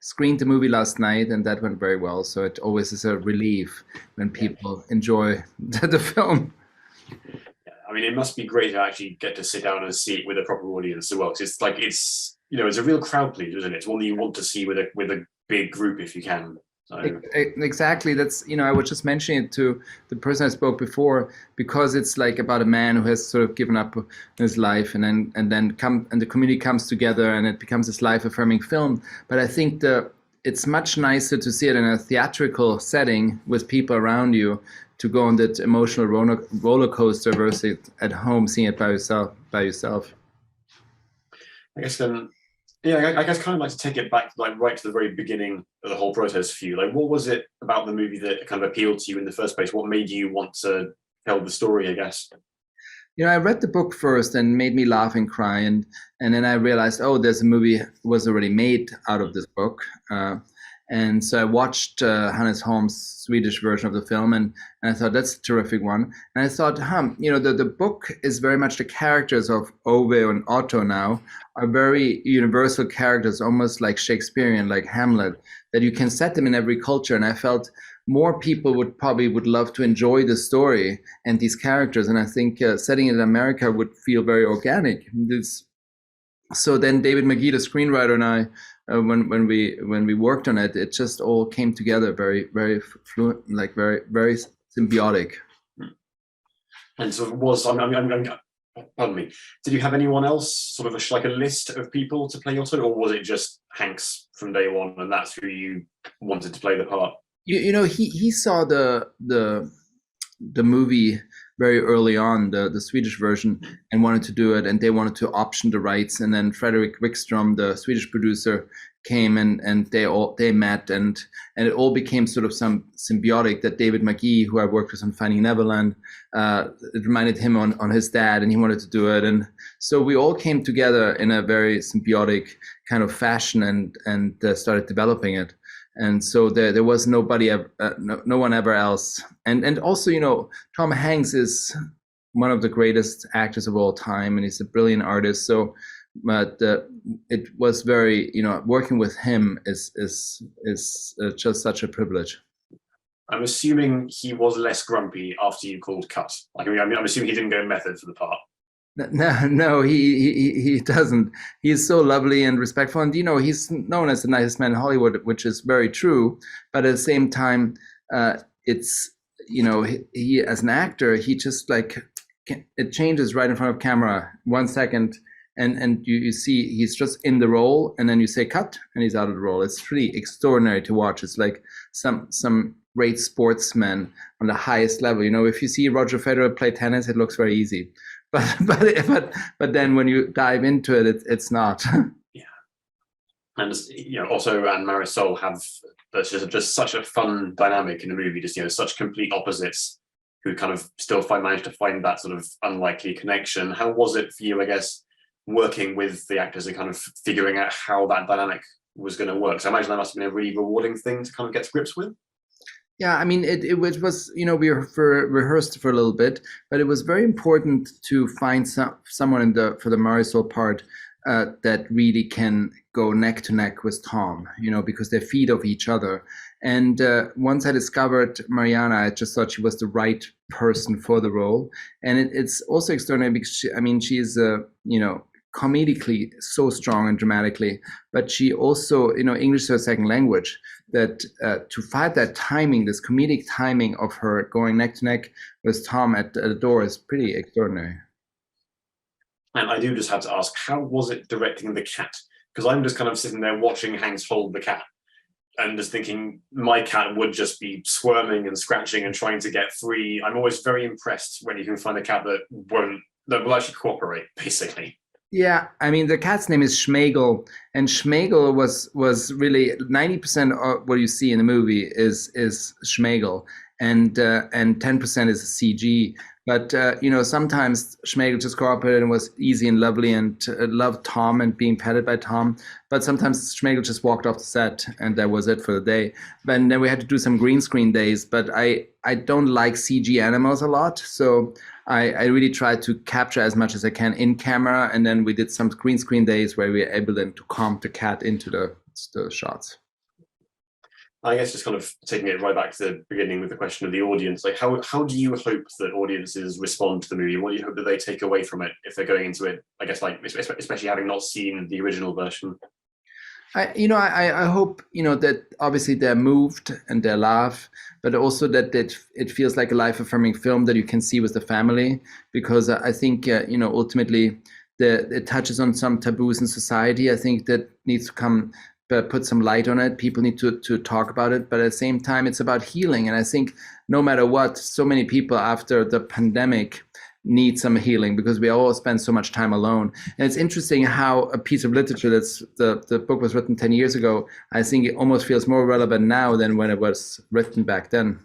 screened the movie last night, and that went very well. So it always is a relief when people enjoy the film. I mean, it must be great to actually get to sit down and see it with a proper audience as well. Because it's like it's a real crowd pleaser, isn't it? It's one that you want to see with a big group if you can. So Exactly. That's, I was just mentioning it to the person I spoke before because it's like about a man who has sort of given up his life and the community comes together and it becomes this life affirming film. But I think it's much nicer to see it in a theatrical setting with people around you to go on that emotional roller coaster versus at home seeing it by yourself. I guess then, yeah, I guess kind of like to take it back like right to the very beginning of the whole process for you. Like, what was it about the movie that kind of appealed to you in the first place? What made you want to tell the story, I guess? I read the book first and made me laugh and cry, and then I realized, oh, there's a movie was already made out of this book, and so I watched Hannes Holm's Swedish version of the film, and I thought that's a terrific one. And I thought, the book is very much the characters of Ove and Otto now are very universal characters, almost like Shakespearean, like Hamlet, that you can set them in every culture. And I felt more people would love to enjoy the story and these characters. And I think setting it in America would feel very organic. So then David McGee, the screenwriter, and I, when we worked on it, it just all came together very, very fluent, like very, very symbiotic. And so it was, pardon me, did you have anyone else, sort of like a list of people to play Otto, or was it just Hanks from day one and that's who you wanted to play the part? He saw the movie very early on, the Swedish version, and wanted to do it, and they wanted to option the rights. And then Fredrik Wickstrom, the Swedish producer, came and they met, and it all became sort of some symbiotic. That David McGee, who I worked with on Finding Neverland, it reminded him on his dad, and he wanted to do it. And so we all came together in a very symbiotic kind of fashion and started developing it. And so there was nobody, no one ever else. And also, Tom Hanks is one of the greatest actors of all time, and he's a brilliant artist. So, but it was very, working with him is just such a privilege. I'm assuming he was less grumpy after you called cut. Like, I'm assuming he didn't go method for the part. No, he doesn't. He is so lovely and respectful, and he's known as the nicest man in Hollywood, which is very true. But at the same time, it's he as an actor, he just like it changes right in front of camera, 1 second, and you see he's just in the role, and then you say cut, and he's out of the role. It's pretty extraordinary to watch. It's like some great sportsmen on the highest level. If you see Roger Federer play tennis, it looks very easy. But then when you dive into it, it's not. Yeah, and Otto and Marisol have just such a fun dynamic in the movie. Just such complete opposites who kind of still manage to find that sort of unlikely connection. How was it for you, I guess, working with the actors and kind of figuring out how that dynamic was going to work? So I imagine that must have been a really rewarding thing to kind of get to grips with. Yeah, I mean, it was, we rehearsed for a little bit, but it was very important to find someone for the Marisol part that really can go neck to neck with Tom, because they feed off each other. And once I discovered Mariana, I just thought she was the right person for the role. And it's also extraordinary because she's comedically so strong and dramatically, but she also, English is her second language, that to find that timing, this comedic timing of her going neck to neck with Tom at the door is pretty extraordinary. And I do just have to ask, how was it directing the cat? Because I'm just kind of sitting there watching Hanks hold the cat and just thinking my cat would just be squirming and scratching and trying to get free. I'm always very impressed when you can find a cat that will actually cooperate, basically. Yeah, the cat's name is Schmegel, and Schmegel was really 90% of what you see in the movie is Schmegel, and 10% is CG. But sometimes Schmegel just cooperated and was easy and lovely and loved Tom and being petted by Tom. But sometimes Schmegel just walked off the set and that was it for the day. But then we had to do some green screen days. But I don't like CG animals a lot, so I really tried to capture as much as I can in camera. And then we did some green screen days where we were able then to comp the cat into the shots. I guess just kind of taking it right back to the beginning with the question of the audience, like how do you hope that audiences respond to the movie? What do you hope that they take away from it if they're going into it? I guess like especially having not seen the original version. I hope, that obviously they're moved and they laugh, but also that it feels like a life-affirming film that you can see with the family, because I think, ultimately it touches on some taboos in society. I think that needs to come, put some light on it. People need to talk about it, but at the same time, it's about healing. And I think no matter what, so many people after the pandemic need some healing, because we all spend so much time alone. And it's interesting how a piece of literature that's the book was written 10 years ago, I think it almost feels more relevant now than when it was written back then.